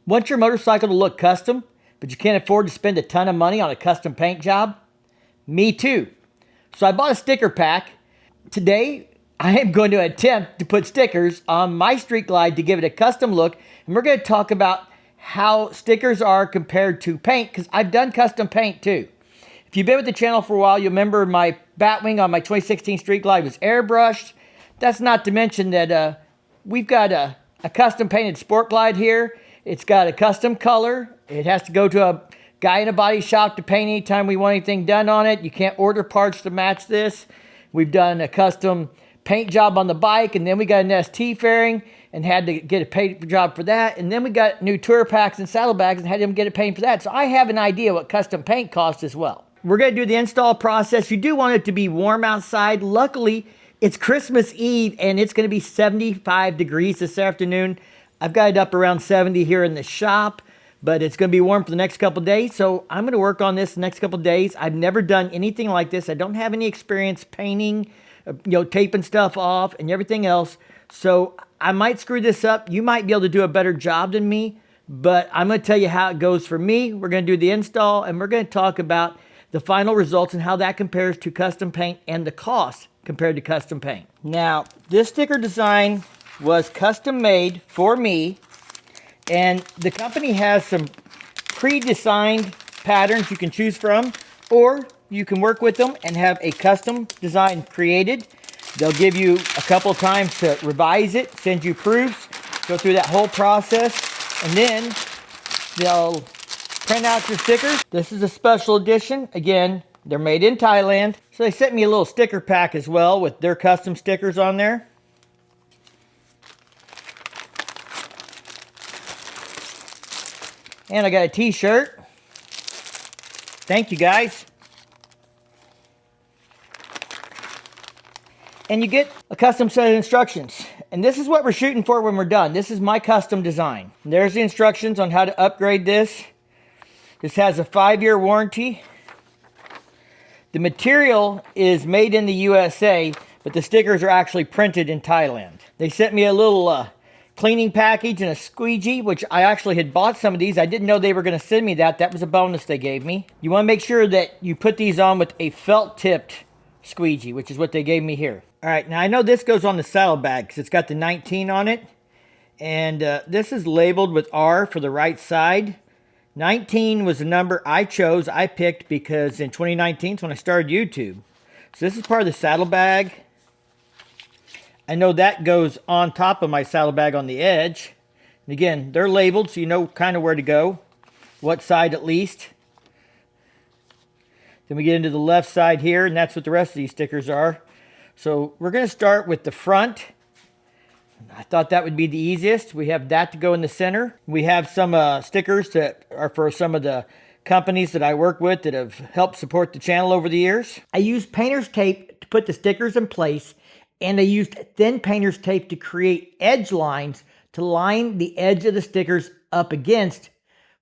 Want your motorcycle to look custom, but you can't afford to spend a ton of money on a custom paint job? Me too. So I bought a sticker pack. Today, I am going to attempt to put stickers on my Street Glide to give it a custom look. And we're going to talk about how stickers are compared to paint, because I've done custom paint too. If you've been with the channel for a while, you'll remember my Batwing on my 2016 Street Glide was airbrushed. That's not to mention that we've got a custom painted Sport Glide here. It's got a custom color. It has to go to a guy in a body shop to paint anytime we want anything done on it. You can't order parts to match this. We've done a custom paint job on the bike, and then we got an ST fairing and had to get a paint job for that. And then we got new tour packs and saddlebags and had them get a paint for that. So I have an idea what custom paint costs as well. We're going to do the install process. You do want it to be warm outside. Luckily, it's Christmas Eve and it's going to be 75 degrees this afternoon. I've got it up around 70 here in the shop, but it's going to be warm for the next couple days. So I'm going to work on this the next couple days. I've never done anything like this. I don't have any experience painting, taping stuff off and everything else. So I might screw this up. You might be able to do a better job than me, but I'm going to tell you how it goes for me. We're going to do the install and we're going to talk about the final results and how that compares to custom paint and the cost compared to custom paint. Now, this sticker design was custom made for me, and the company has some pre-designed patterns you can choose from, or you can work with them and have a custom design created. They'll give you a couple of times to revise it, send you proofs, go through that whole process, and then they'll print out your stickers. This is a special edition. Again, they're made in Thailand. So they sent me a little sticker pack as well with their custom stickers on there. And I got a t-shirt. Thank you guys. And you get a custom set of instructions. And this is what we're shooting for when we're done. This is my custom design. And there's the instructions on how to upgrade this. This has a 5-year warranty. The material is made in the USA, but the stickers are actually printed in Thailand. They sent me a little cleaning package and a squeegee, which I actually had bought some of these. I didn't know they were going to send me that. That was a bonus they gave me. You want to make sure that you put these on with a felt-tipped squeegee, which is what they gave me here. All right, now I know this goes on the saddlebag because it's got the 19 on it. And this is labeled with R for the right side. 19 was the number I chose, I picked, because in 2019 is when I started YouTube. So this is part of the saddlebag. I know that goes on top of my saddlebag on the edge. And again, they're labeled so you know kind of where to go, what side at least. Then we get into the left side here, and that's what the rest of these stickers are. So we're going to start with the front. I thought that would be the easiest. We have that to go in the center. We have some stickers that are for some of the companies that I work with that have helped support the channel over the years. I used painter's tape to put the stickers in place, and I used thin painter's tape to create edge lines to line the edge of the stickers up against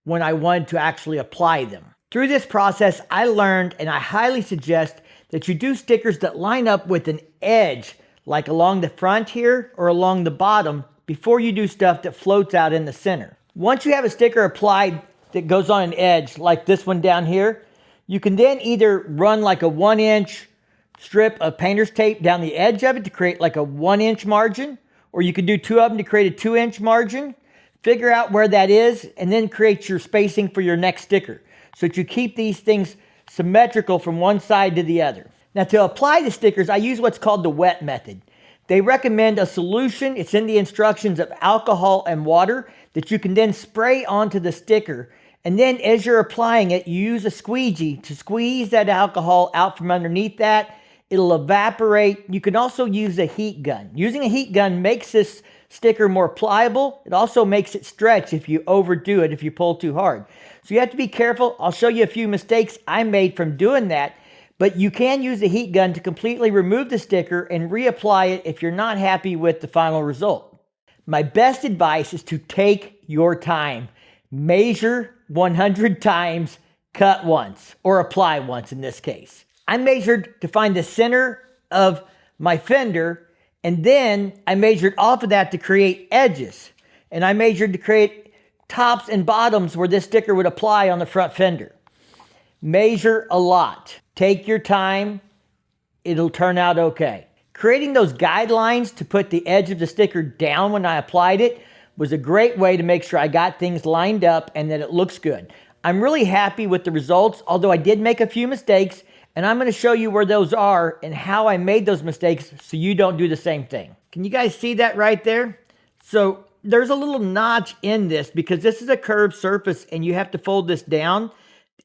when I wanted to actually apply them. Through this process, I learned, and I highly suggest that you do stickers that line up with an edge, like along the front here or along the bottom, before you do stuff that floats out in the center. Once you have a sticker applied that goes on an edge, like this one down here, you can then either run like a 1-inch strip of painter's tape down the edge of it to create like a 1-inch margin, or you could do 2 of them to create a 2-inch margin. Figure out where that is, and then create your spacing for your next sticker, so that you keep these things symmetrical from one side to the other. Now, to apply the stickers, I use what's called the wet method. They recommend a solution, it's in the instructions, of alcohol and water that you can then spray onto the sticker. And then as you're applying it, you use a squeegee to squeeze that alcohol out from underneath that. It'll evaporate. You can also use a heat gun. Using a heat gun makes this sticker more pliable. It also makes it stretch if you overdo it, if you pull too hard. So you have to be careful. I'll show you a few mistakes I made from doing that. But you can use a heat gun to completely remove the sticker and reapply it if you're not happy with the final result. My best advice is to take your time. Measure 100 times, cut once, or apply once in this case. I measured to find the center of my fender, and then I measured off of that to create edges. And I measured to create tops and bottoms where this sticker would apply on the front fender. Measure a lot. Take your time. It'll turn out okay. Creating those guidelines to put the edge of the sticker down when I applied it was a great way to make sure I got things lined up and that it looks good. I'm really happy with the results, although I did make a few mistakes, and I'm going to show you where those are and how I made those mistakes so you don't do the same thing. Can you guys see that right there? So there's a little notch in this because this is a curved surface and you have to fold this down,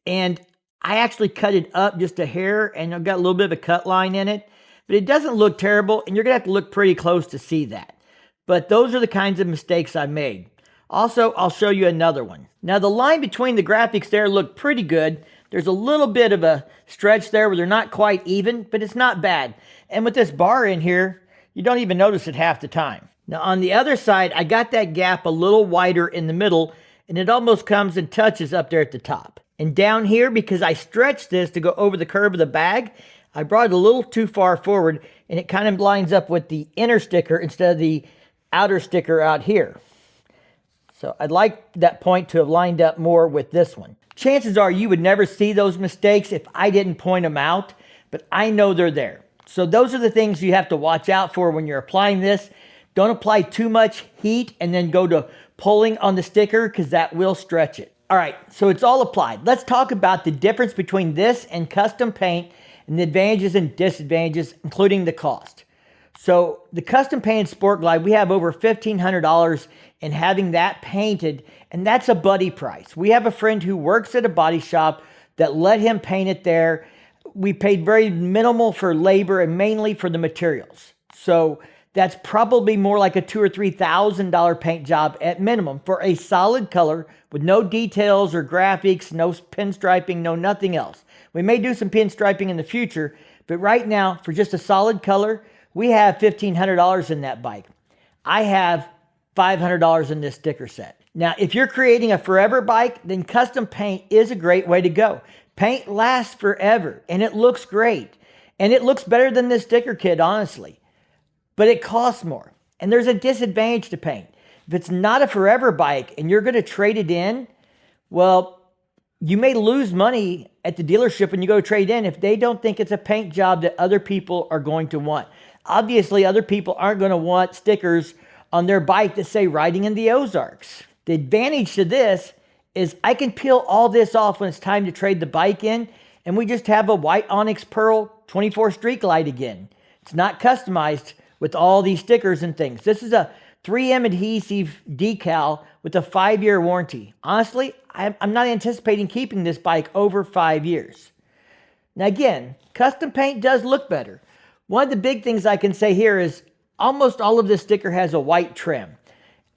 and I actually cut it up just a hair and I've got a little bit of a cut line in it, but it doesn't look terrible and you're going to have to look pretty close to see that. But those are the kinds of mistakes I made. Also, I'll show you another one. Now, the line between the graphics there look pretty good. There's a little bit of a stretch there where they're not quite even, but it's not bad. And with this bar in here, you don't even notice it half the time. Now, on the other side, I got that gap a little wider in the middle, and it almost comes and touches up there at the top. And down here, because I stretched this to go over the curve of the bag, I brought it a little too far forward, and it kind of lines up with the inner sticker instead of the outer sticker out here. So I'd like that point to have lined up more with this one. Chances are you would never see those mistakes if I didn't point them out, but I know they're there. So those are the things you have to watch out for when you're applying this. Don't apply too much heat and then go to pulling on the sticker because that will stretch it. All right, so it's all applied. Let's talk about the difference between this and custom paint and the advantages and disadvantages, including the cost. So the custom painted Sport Glide, we have over $1,500 in having that painted, and that's a buddy price. We have a friend who works at a body shop that let him paint it there. We paid very minimal for labor and mainly for the materials. So that's probably more like a $2,000 or $3,000 paint job at minimum for a solid color with no details or graphics, no pinstriping, no nothing else. We may do some pinstriping in the future, but right now, for just a solid color, we have $1,500 in that bike. I have $500 in this sticker set. Now, if you're creating a forever bike, then custom paint is a great way to go. Paint lasts forever, and it looks great. And it looks better than this sticker kit, honestly. But it costs more. And there's a disadvantage to paint. If it's not a forever bike and you're going to trade it in, well, you may lose money at the dealership when you go trade in if they don't think it's a paint job that other people are going to want. Obviously, other people aren't going to want stickers on their bike that say riding in the Ozarks. The advantage to this is I can peel all this off when it's time to trade the bike in, and we just have a white Onyx Pearl 24 Street Glide again. It's not customized with all these stickers and things. This is a 3M adhesive decal with a 5-year warranty. Honestly, I'm not anticipating keeping this bike over 5 years. Now again, custom paint does look better. One of the big things I can say here is almost all of this sticker has a white trim.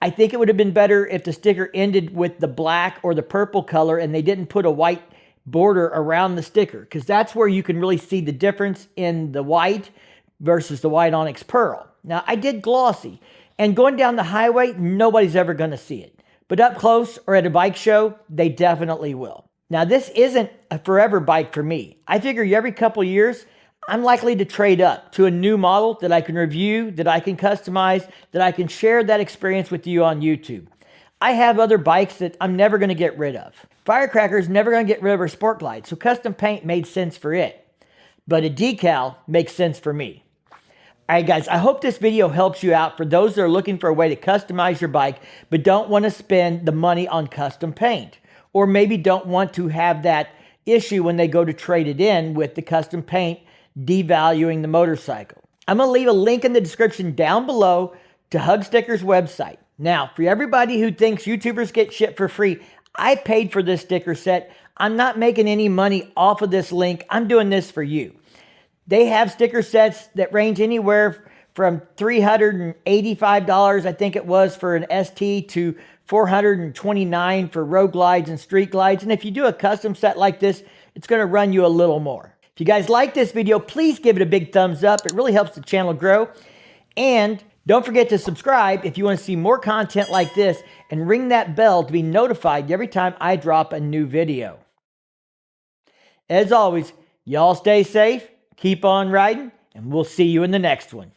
I think it would have been better if the sticker ended with the black or the purple color and they didn't put a white border around the sticker, because that's where you can really see the difference in the white versus the white Onyx Pearl. Now, I did glossy, and going down the highway, nobody's ever going to see it. But up close or at a bike show, they definitely will. Now, this isn't a forever bike for me. I figure every couple years, I'm likely to trade up to a new model that I can review, that I can customize, that I can share that experience with you on YouTube. I have other bikes that I'm never going to get rid of. Firecracker's never going to get rid of her Sport Glide, so custom paint made sense for it. But a decal makes sense for me. All right, guys, I hope this video helps you out for those that are looking for a way to customize your bike, but don't want to spend the money on custom paint, or maybe don't want to have that issue when they go to trade it in with the custom paint devaluing the motorcycle. I'm going to leave a link in the description down below to Hug Sticker's website. Now, for everybody who thinks YouTubers get shit for free, I paid for this sticker set. I'm not making any money off of this link. I'm doing this for you. They have sticker sets that range anywhere from $385, I think it was, for an ST to $429 for road glides and street glides. And if you do a custom set like this, it's going to run you a little more. If you guys like this video, please give it a big thumbs up. It really helps the channel grow. And don't forget to subscribe if you want to see more content like this, and ring that bell to be notified every time I drop a new video. As always, y'all stay safe, keep on riding, and we'll see you in the next one.